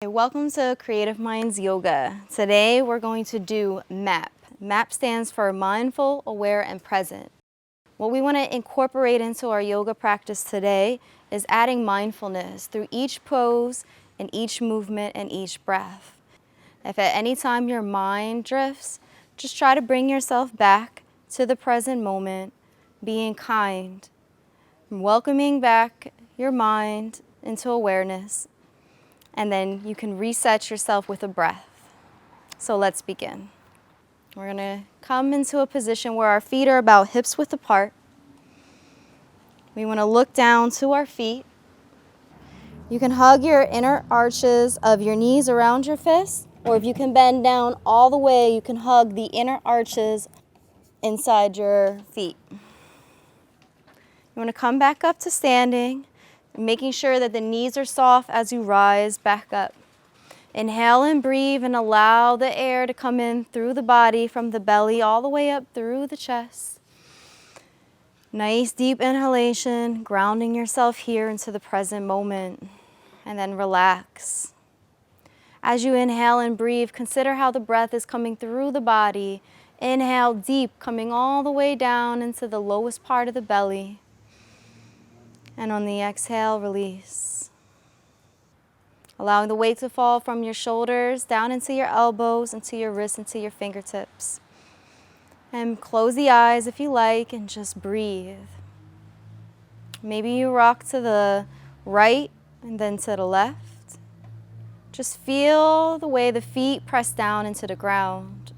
Hey, welcome to Creative Mindz Yoga. Today we're going to do M.A.P. M.A.P stands for Mindful, Aware, and Present. What we want to incorporate into our yoga practice today is adding mindfulness through each pose and each movement and each breath. If at any time your mind drifts, just try to bring yourself back to the present moment, being kind, welcoming back your mind into awareness. And then you can reset yourself with a breath. So let's begin. We're going to come into a position where our feet are about hips width apart. We want to look down to our feet. You can hug your inner arches of your knees around your fists, or if you can bend down all the way, you can hug the inner arches inside your feet. You want to come back up to standing, making sure that the knees are soft as you rise back up. Inhale and breathe and allow the air to come in through the body from the belly all the way up through the chest. Nice deep inhalation, grounding yourself here into the present moment, and then relax. As you inhale and breathe, consider how the breath is coming through the body. Inhale deep, coming all the way down into the lowest part of the belly. And on the exhale, release. Allowing the weight to fall from your shoulders down into your elbows, into your wrists, into your fingertips. And close the eyes if you like and just breathe. Maybe you rock to the right and then to the left. Just feel the way the feet press down into the ground.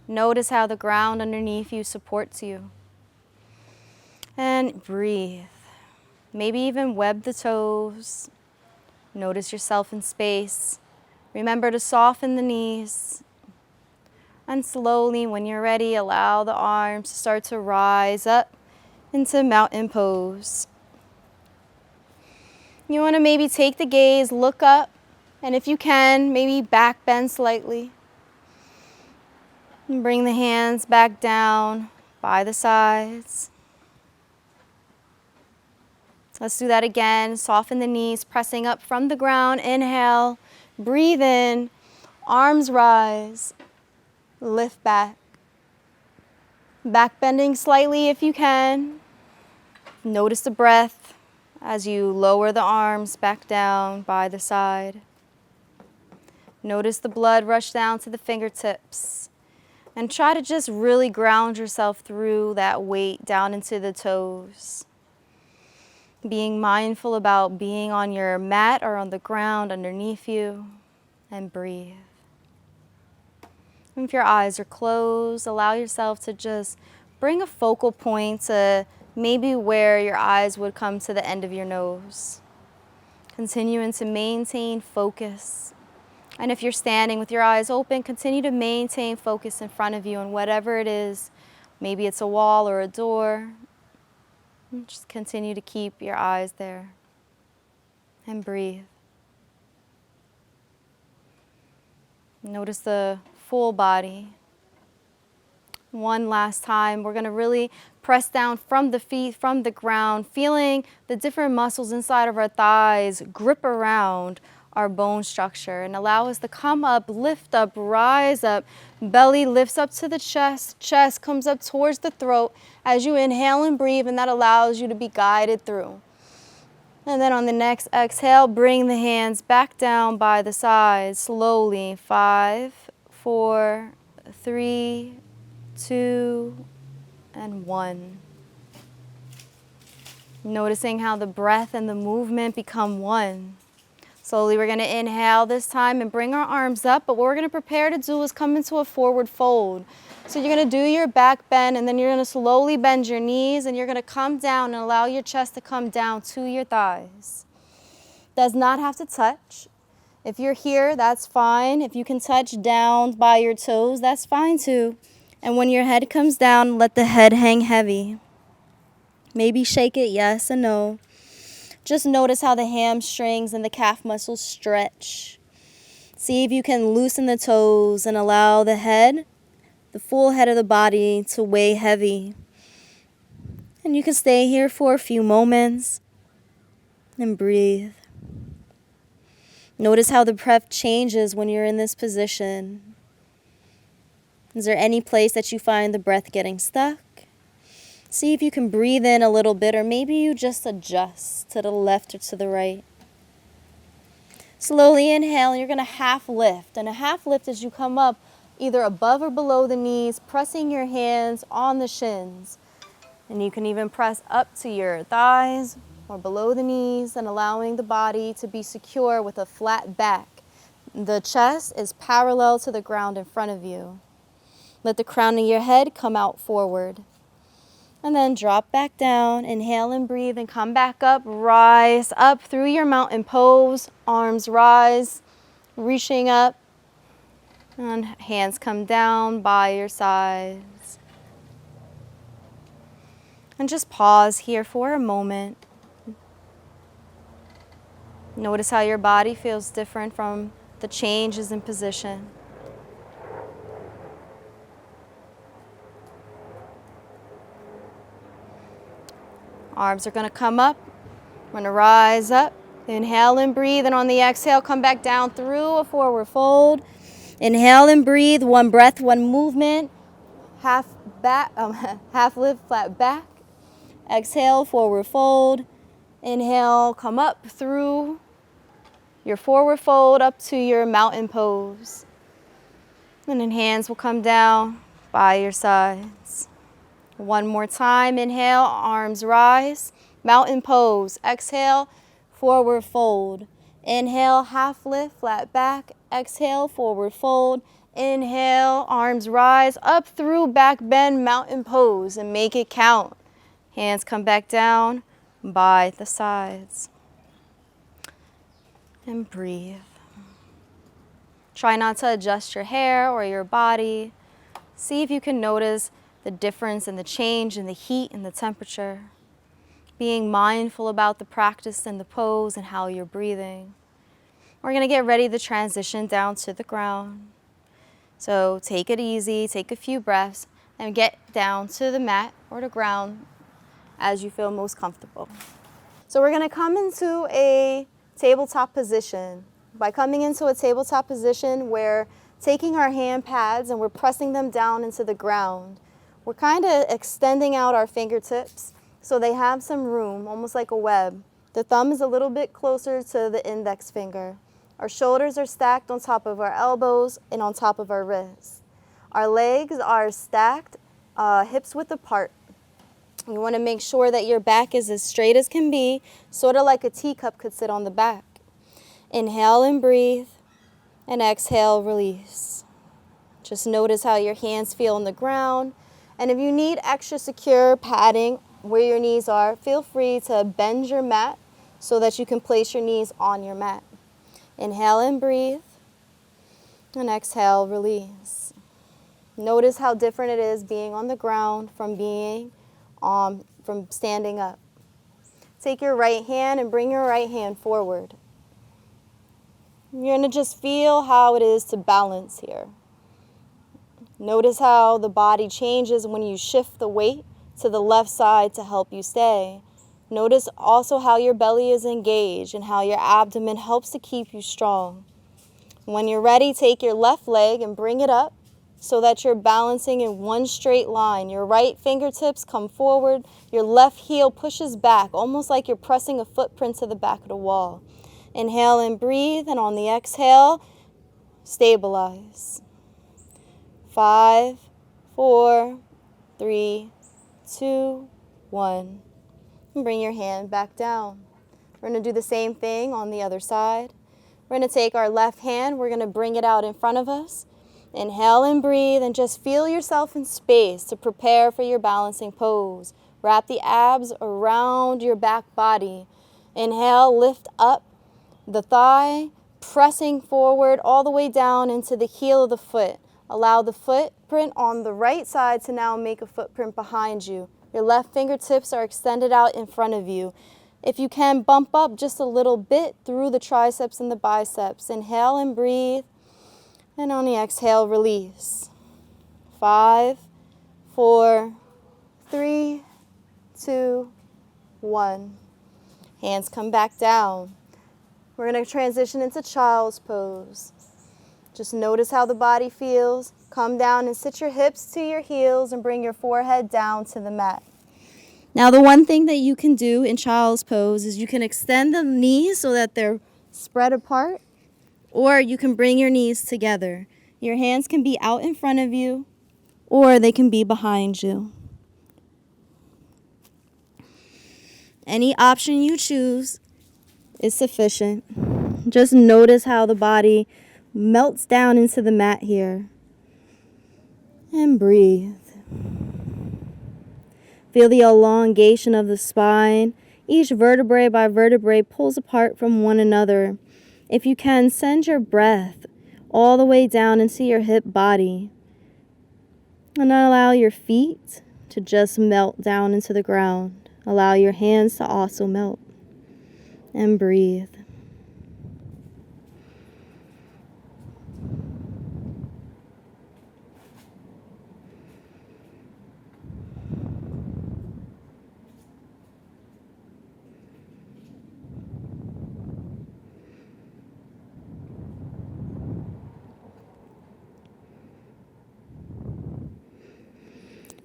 Notice how the ground underneath you supports you. And breathe. Maybe even web the toes. Notice yourself in space. Remember to soften the knees. And slowly, when you're ready, allow the arms to start to rise up into mountain pose. You want to maybe take the gaze, look up, and if you can, maybe back bend slightly. And bring the hands back down by the sides. Let's do that again. Soften the knees, pressing up from the ground. Inhale, breathe in, arms rise, lift back. Back bending slightly if you can. Notice the breath as you lower the arms back down by the side. Notice the blood rush down to the fingertips. And try to just really ground yourself through that weight down into the toes. Being mindful about being on your mat or on the ground underneath you, and breathe. And if your eyes are closed, allow yourself to just bring a focal point to maybe where your eyes would come to the end of your nose. Continuing to maintain focus. And if you're standing with your eyes open, continue to maintain focus in front of you on whatever it is. Maybe it's a wall or a door. Just continue to keep your eyes there and breathe. Notice the full body. One last time, we're going to really press down from the feet, from the ground, feeling the different muscles inside of our thighs grip around our bone structure and allow us to come up, lift up, rise up. Belly lifts up to the chest, chest comes up towards the throat as you inhale and breathe, and that allows you to be guided through. And then on the next exhale, bring the hands back down by the sides slowly. 5, 4, 3, 2, and 1. Noticing how the breath and the movement become one. Slowly, we're going to inhale this time and bring our arms up, but what we're going to prepare to do is come into a forward fold. So you're going to do your back bend, and then you're going to slowly bend your knees, and you're going to come down and allow your chest to come down to your thighs. Does not have to touch. If you're here, that's fine. If you can touch down by your toes, that's fine too. And when your head comes down, let the head hang heavy. Maybe shake it yes and no. Just notice how the hamstrings and the calf muscles stretch. See if you can loosen the toes and allow the head, the full head of the body, to weigh heavy. And you can stay here for a few moments and breathe. Notice how the breath changes when you're in this position. Is there any place that you find the breath getting stuck? See if you can breathe in a little bit, or maybe you just adjust to the left or to the right. Slowly inhale, and you're going to half lift. And a half lift as you come up either above or below the knees, pressing your hands on the shins. And you can even press up to your thighs or below the knees and allowing the body to be secure with a flat back. The chest is parallel to the ground in front of you. Let the crown of your head come out forward. And then drop back down, inhale and breathe, and come back up, rise up through your mountain pose, arms rise, reaching up, and hands come down by your sides. And just pause here for a moment. Notice how your body feels different from the changes in position. Arms are going to come up. We're going to rise up. Inhale and breathe, and on the exhale, come back down through a forward fold. Inhale and breathe, one breath, one movement. Half lift, flat back. Exhale, forward fold. Inhale, come up through your forward fold up to your mountain pose. And then hands will come down by your sides. One more time, inhale, arms rise, mountain pose. Exhale, forward fold. Inhale, half lift, flat back. Exhale, forward fold. Inhale, arms rise, up through back bend, mountain pose, and make it count. Hands come back down by the sides. And breathe. Try not to adjust your hair or your body. See if you can notice the difference in the change in the heat and the temperature. Being mindful about the practice and the pose and how you're breathing. We're going to get ready to transition down to the ground. So take it easy, take a few breaths, and get down to the mat or the ground as you feel most comfortable. So we're going to come into a tabletop position. By coming into a tabletop position, we're taking our hand pads and we're pressing them down into the ground. We're kind of extending out our fingertips so they have some room, almost like a web. The thumb is a little bit closer to the index finger. Our shoulders are stacked on top of our elbows and on top of our wrists. Our legs are stacked, hips width apart. You want to make sure that your back is as straight as can be, sort of like a teacup could sit on the back. Inhale and breathe, and exhale, release. Just notice how your hands feel on the ground. And if you need extra secure padding where your knees are, feel free to bend your mat so that you can place your knees on your mat. Inhale and breathe, and exhale, release. Notice how different it is being on the ground from from standing up. Take your right hand and bring your right hand forward. You're going to just feel how it is to balance here. Notice how the body changes when you shift the weight to the left side to help you stay. Notice also how your belly is engaged and how your abdomen helps to keep you strong. When you're ready, take your left leg and bring it up so that you're balancing in one straight line. Your right fingertips come forward, your left heel pushes back, almost like you're pressing a footprint to the back of the wall. Inhale and breathe, and on the exhale, stabilize. 5, 4, 3, 2, 1. And bring your hand back down. We're going to do the same thing on the other side. We're going to take our left hand, we're going to bring it out in front of us. Inhale and breathe, and just feel yourself in space to prepare for your balancing pose. Wrap the abs around your back body. Inhale, lift up the thigh, pressing forward all the way down into the heel of the foot. Allow the footprint on the right side to now make a footprint behind you. Your left fingertips are extended out in front of you. If you can, bump up just a little bit through the triceps and the biceps. Inhale and breathe. And on the exhale, release. 5, 4, 3, 2, 1. Hands come back down. We're going to transition into child's pose. Just notice how the body feels. Come down and sit your hips to your heels and bring your forehead down to the mat. Now, the one thing that you can do in child's pose is you can extend the knees so that they're spread apart, or you can bring your knees together. Your hands can be out in front of you, or they can be behind you. Any option you choose is sufficient. Just notice how the body melts down into the mat here. And breathe. Feel the elongation of the spine. Each vertebrae by vertebrae pulls apart from one another. If you can, send your breath all the way down into your hip body. And allow your feet to just melt down into the ground. Allow your hands to also melt. And breathe.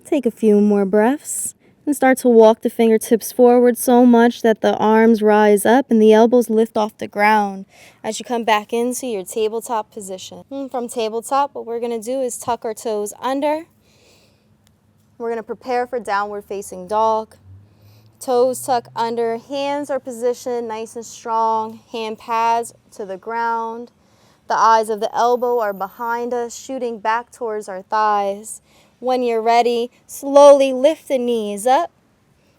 Take a few more breaths and start to walk the fingertips forward so much that the arms rise up and the elbows lift off the ground as you come back into your tabletop position. From tabletop, what we're going to do is tuck our toes under. We're going to prepare for downward facing dog. Toes tuck under, hands are positioned nice and strong, hand pads to the ground. The eyes of the elbow are behind us, shooting back towards our thighs. When you're ready, slowly lift the knees up.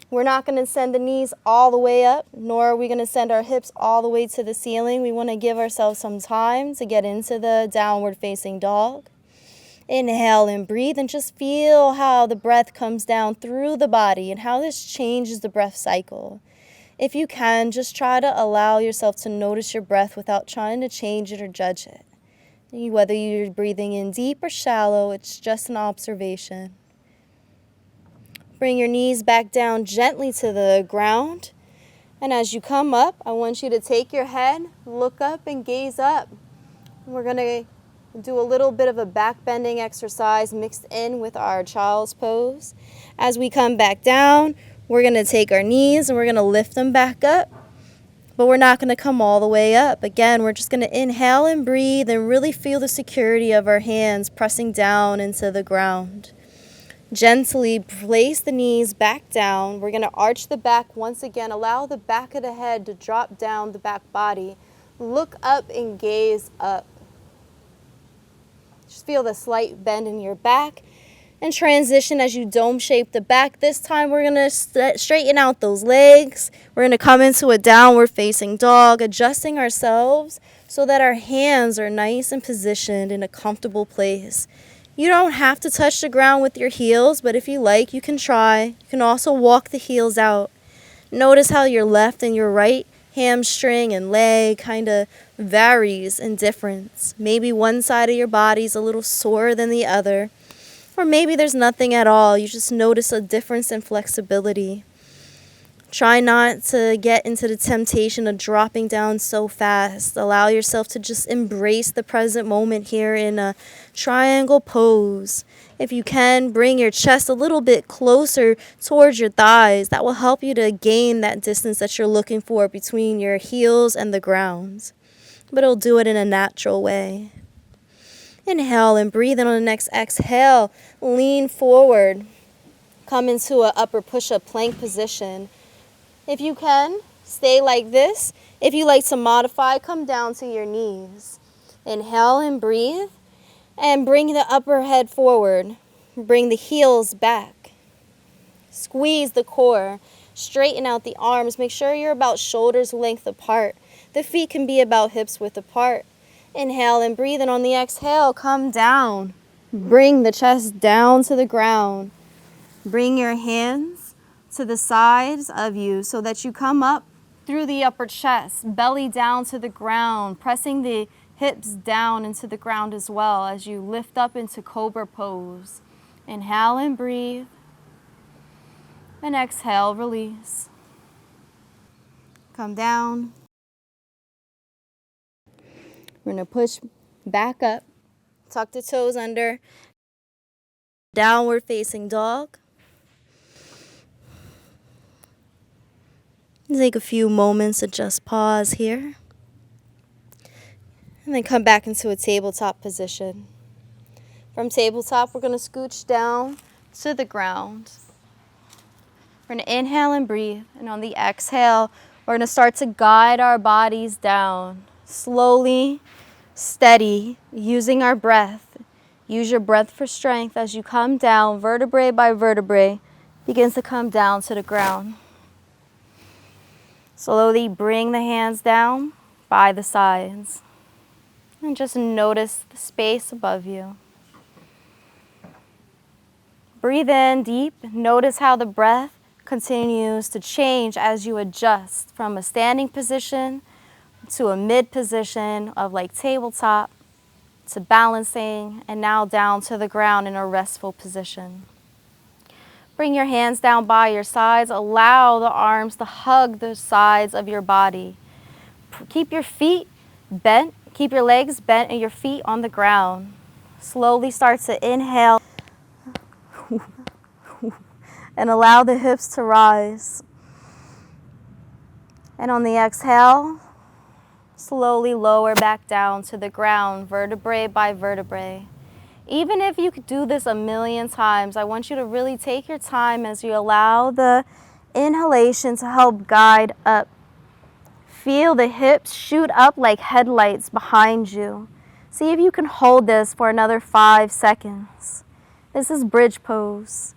We're not going to send the knees all the way up, nor are we going to send our hips all the way to the ceiling. We want to give ourselves some time to get into the downward facing dog. Inhale and breathe and just feel how the breath comes down through the body and how this changes the breath cycle. If you can, just try to allow yourself to notice your breath without trying to change it or judge it. Whether you're breathing in deep or shallow, it's just an observation. Bring your knees back down gently to the ground. And as you come up, I want you to take your head, look up, and gaze up. We're going to do a little bit of a back bending exercise mixed in with our child's pose. As we come back down, we're going to take our knees and we're going to lift them back up. But we're not going to come all the way up. Again, we're just going to inhale and breathe and really feel the security of our hands pressing down into the ground. Gently place the knees back down. We're going to arch the back once again. Allow the back of the head to drop down the back body. Look up and gaze up. Just feel the slight bend in your back. And transition as you dome shape the back. This time we're going to straighten out those legs. We're going to come into a downward facing dog, adjusting ourselves so that our hands are nice and positioned in a comfortable place. You don't have to touch the ground with your heels, but if you like, you can try. You can also walk the heels out. Notice how your left and your right hamstring and leg kind of varies in difference. Maybe one side of your body's a little sore than the other. Or maybe there's nothing at all. You just notice a difference in flexibility. Try not to get into the temptation of dropping down so fast. Allow yourself to just embrace the present moment here in a triangle pose. If you can, bring your chest a little bit closer towards your thighs. That will help you to gain that distance that you're looking for between your heels and the ground. But it'll do it in a natural way. Inhale and breathe, and on the next exhale, lean forward. Come into an upper push-up plank position. If you can, stay like this. If you like to modify, come down to your knees. Inhale and breathe, and bring the upper head forward. Bring the heels back. Squeeze the core. Straighten out the arms. Make sure you're about shoulders length apart. The feet can be about hips width apart. Inhale and breathe, and on the exhale, come down. Bring the chest down to the ground. Bring your hands to the sides of you so that you come up through the upper chest, belly down to the ground, pressing the hips down into the ground as well as you lift up into cobra pose. Inhale and breathe, and exhale, release. Come down. We're going to push back up, tuck the toes under, downward facing dog. Take a few moments to just pause here. And then come back into a tabletop position. From tabletop, we're going to scooch down to the ground. We're going to inhale and breathe. And on the exhale, we're going to start to guide our bodies down. Slowly, steady, using our breath. Use your breath for strength as you come down, vertebrae by vertebrae, begins to come down to the ground. Slowly bring the hands down by the sides. And just notice the space above you. Breathe in deep. Notice how the breath continues to change as you adjust from a standing position to a mid position of like tabletop to balancing and now down to the ground in a restful position. Bring your hands down by your sides. Allow the arms to hug the sides of your body. Keep your feet bent. Keep your legs bent and your feet on the ground. Slowly start to inhale and allow the hips to rise. And on the exhale, slowly lower back down to the ground, vertebrae by vertebrae. Even if you could do this a million times, I want you to really take your time as you allow the inhalation to help guide up. Feel the hips shoot up like headlights behind you. See if you can hold this for another 5 seconds. This is bridge pose.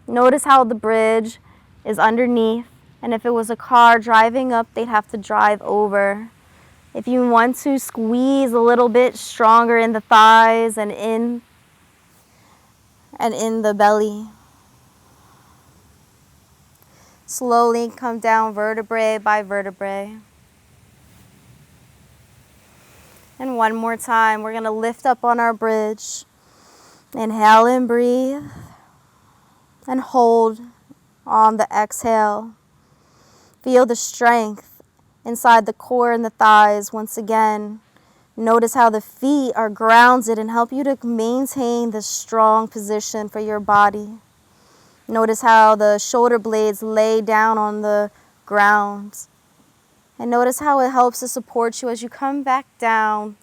Notice how the bridge is underneath, and if it was a car driving up, they'd have to drive over. If you want to squeeze a little bit stronger in the thighs and in the belly. Slowly come down vertebrae by vertebrae. And one more time, we're going to lift up on our bridge. Inhale and breathe. And hold on the exhale. Feel the strength inside the core and the thighs once again. Notice how the feet are grounded and help you to maintain this strong position for your body. Notice how the shoulder blades lay down on the ground. And notice how it helps to support you as you come back down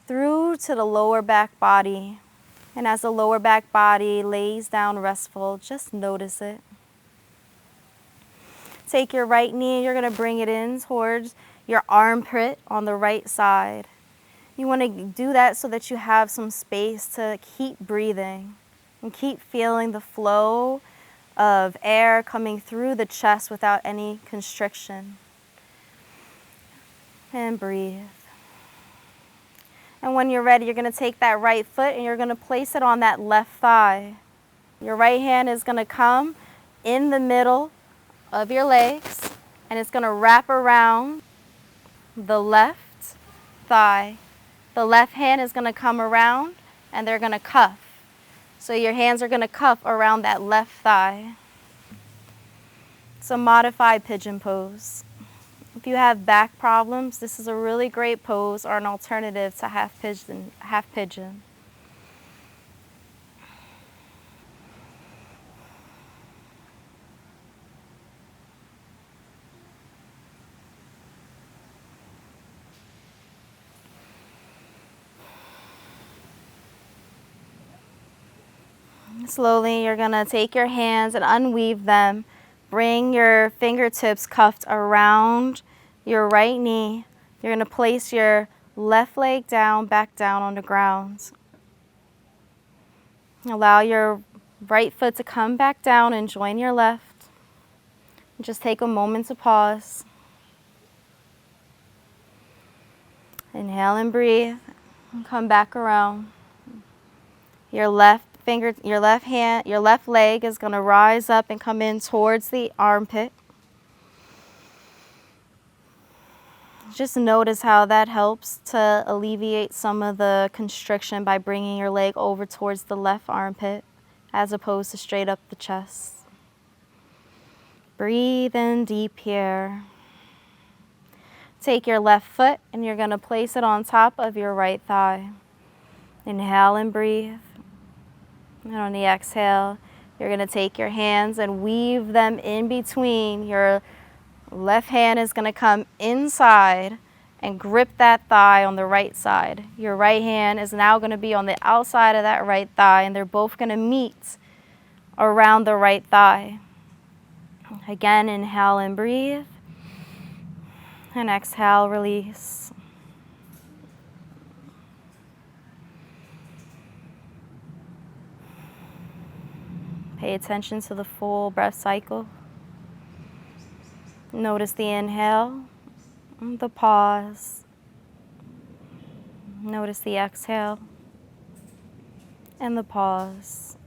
through to the lower back body. And as the lower back body lays down restful, just notice it. Take your right knee, you're going to bring it in towards your armpit on the right side. You want to do that so that you have some space to keep breathing and keep feeling the flow of air coming through the chest without any constriction. And breathe. And when you're ready, you're going to take that right foot and you're going to place it on that left thigh. Your right hand is going to come in the middle of your legs and it's going to wrap around the left thigh. The left hand is going to come around and they're going to cuff. So your hands are going to cuff around that left thigh. It's a modified pigeon pose. If you have back problems, this is a really great pose or an alternative to half pigeon. Slowly, you're going to take your hands and unweave them. Bring your fingertips cuffed around your right knee. You're going to place your left leg down, back down on the ground. Allow your right foot to come back down and join your left. Just take a moment to pause. Inhale and breathe. And come back around. Your left leg is going to rise up and come in towards the armpit. Just notice how that helps to alleviate some of the constriction by bringing your leg over towards the left armpit as opposed to straight up the chest. Breathe in deep here. Take your left foot and you're going to place it on top of your right thigh. Inhale and breathe. And on the exhale, you're going to take your hands and weave them in between. Your left hand is going to come inside and grip that thigh on the right side. Your right hand is now going to be on the outside of that right thigh, and they're both going to meet around the right thigh. Again, inhale and breathe. And exhale, release. Pay attention to the full breath cycle. Notice the inhale, the pause. Notice the exhale and the pause.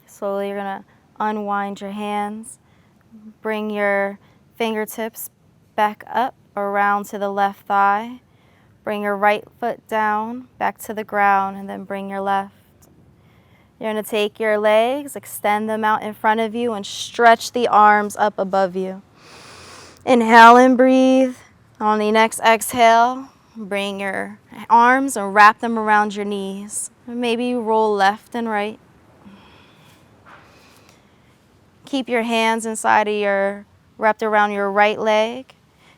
Slowly, you're going to unwind your hands. Bring your fingertips back up around to the left thigh. Bring your right foot down, back to the ground, and then bring your left. You're going to take your legs, extend them out in front of you, and stretch the arms up above you. Inhale and breathe. On the next exhale, bring your arms and wrap them around your knees. Maybe you roll left and right. Keep your hands wrapped around your right leg.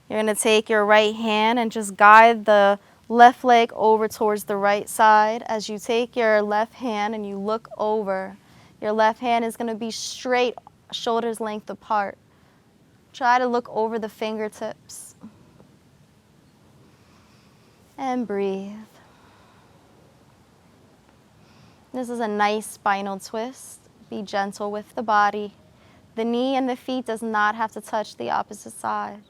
You're going to take your right hand and just guide the left leg over towards the right side. As you take your left hand and you look over, your left hand is going to be straight, shoulders length apart. Try to look over the fingertips. And breathe. This is a nice spinal twist. Be gentle with the body. The knee and the feet does not have to touch the opposite side.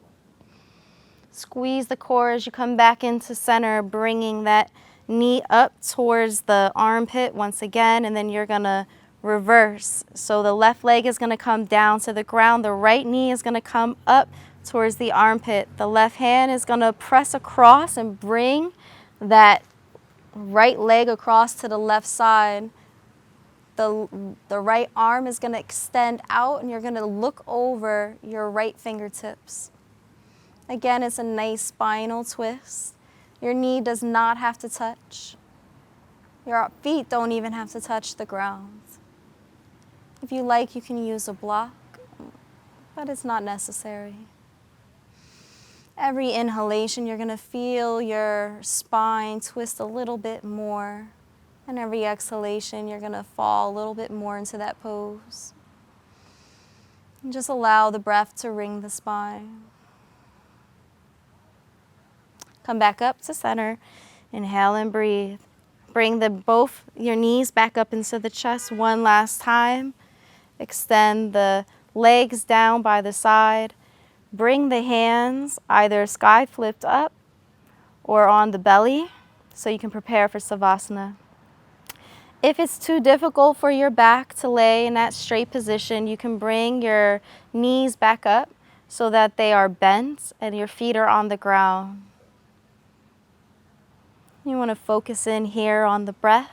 Squeeze the core as you come back into center, bringing that knee up towards the armpit once again, and then you're going to reverse. So the left leg is going to come down to the ground. The right knee is going to come up towards the armpit. The left hand is going to press across and bring that right leg across to the left side. The right arm is going to extend out, and you're going to look over your right fingertips. Again, it's a nice spinal twist. Your knee does not have to touch. Your feet don't even have to touch the ground. If you like, you can use a block, but it's not necessary. Every inhalation, you're going to feel your spine twist a little bit more. And every exhalation, you're going to fall a little bit more into that pose. And just allow the breath to ring the spine. Come back up to center. Inhale and breathe. Bring both your knees back up into the chest one last time. Extend the legs down by the side. Bring the hands either sky flipped up or on the belly so you can prepare for Savasana. If it's too difficult for your back to lay in that straight position, you can bring your knees back up so that they are bent and your feet are on the ground. You want to focus in here on the breath.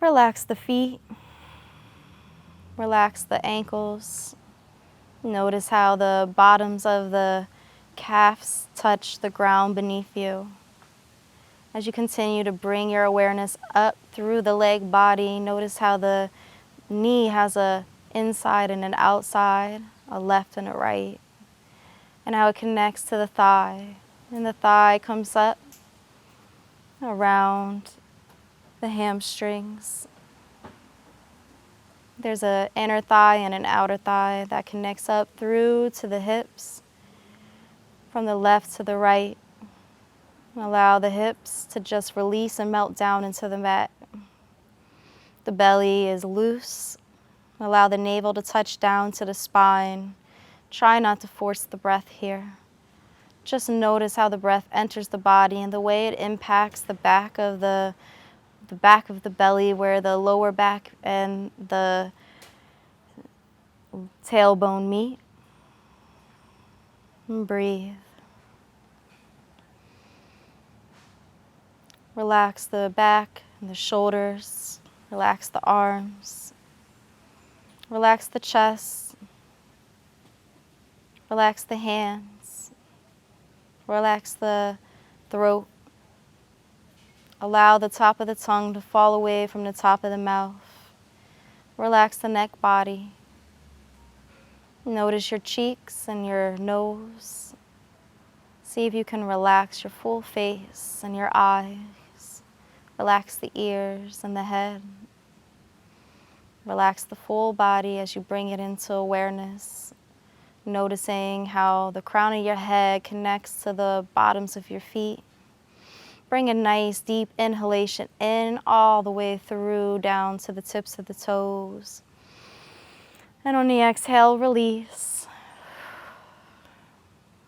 Relax the feet. Relax the ankles. Notice how the bottoms of the calves touch the ground beneath you. As you continue to bring your awareness up through the leg body, notice how the knee has an inside and an outside, a left and a right, and how it connects to the thigh. And the thigh comes up around the hamstrings. There's an inner thigh and an outer thigh that connects up through to the hips, from the left to the right. Allow the hips to just release and melt down into the mat. The belly is loose. Allow the navel to touch down to the spine. Try not to force the breath here. Just notice how the breath enters the body and the way it impacts the back of the belly, where the lower back and the tailbone meet. And breathe. Relax the back and the shoulders. Relax the arms. Relax the chest. Relax the hands. Relax the throat. Allow the top of the tongue to fall away from the top of the mouth. Relax the neck body. Notice your cheeks and your nose. See if you can relax your full face and your eyes. Relax the ears and the head. Relax the full body as you bring it into awareness. Noticing how the crown of your head connects to the bottoms of your feet. Bring a nice deep inhalation in all the way through down to the tips of the toes. And on the exhale, release.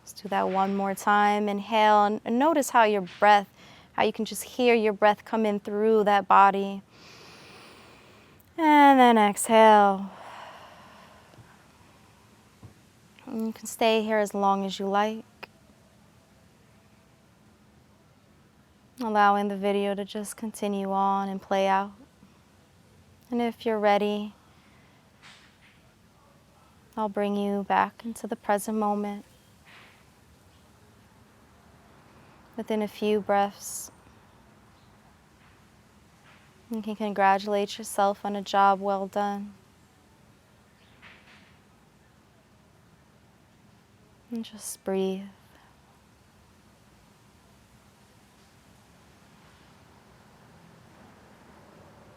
Let's do that one more time. Inhale and notice how your breath, how you can just hear your breath come in through that body. And then exhale. And you can stay here as long as you like. Allowing the video to just continue on and play out. And if you're ready, I'll bring you back into the present moment. Within a few breaths, you can congratulate yourself on a job well done. And just breathe.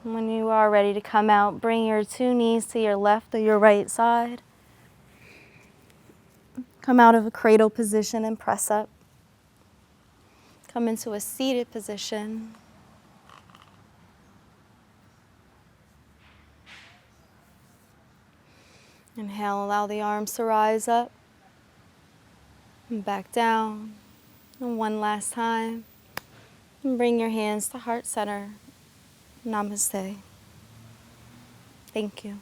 When you are ready to come out, bring your two knees to your left or your right side. Come out of a cradle position and press up. Come into a seated position. Inhale, allow the arms to rise up and back down. And one last time. And bring your hands to heart center. Namaste. Thank you.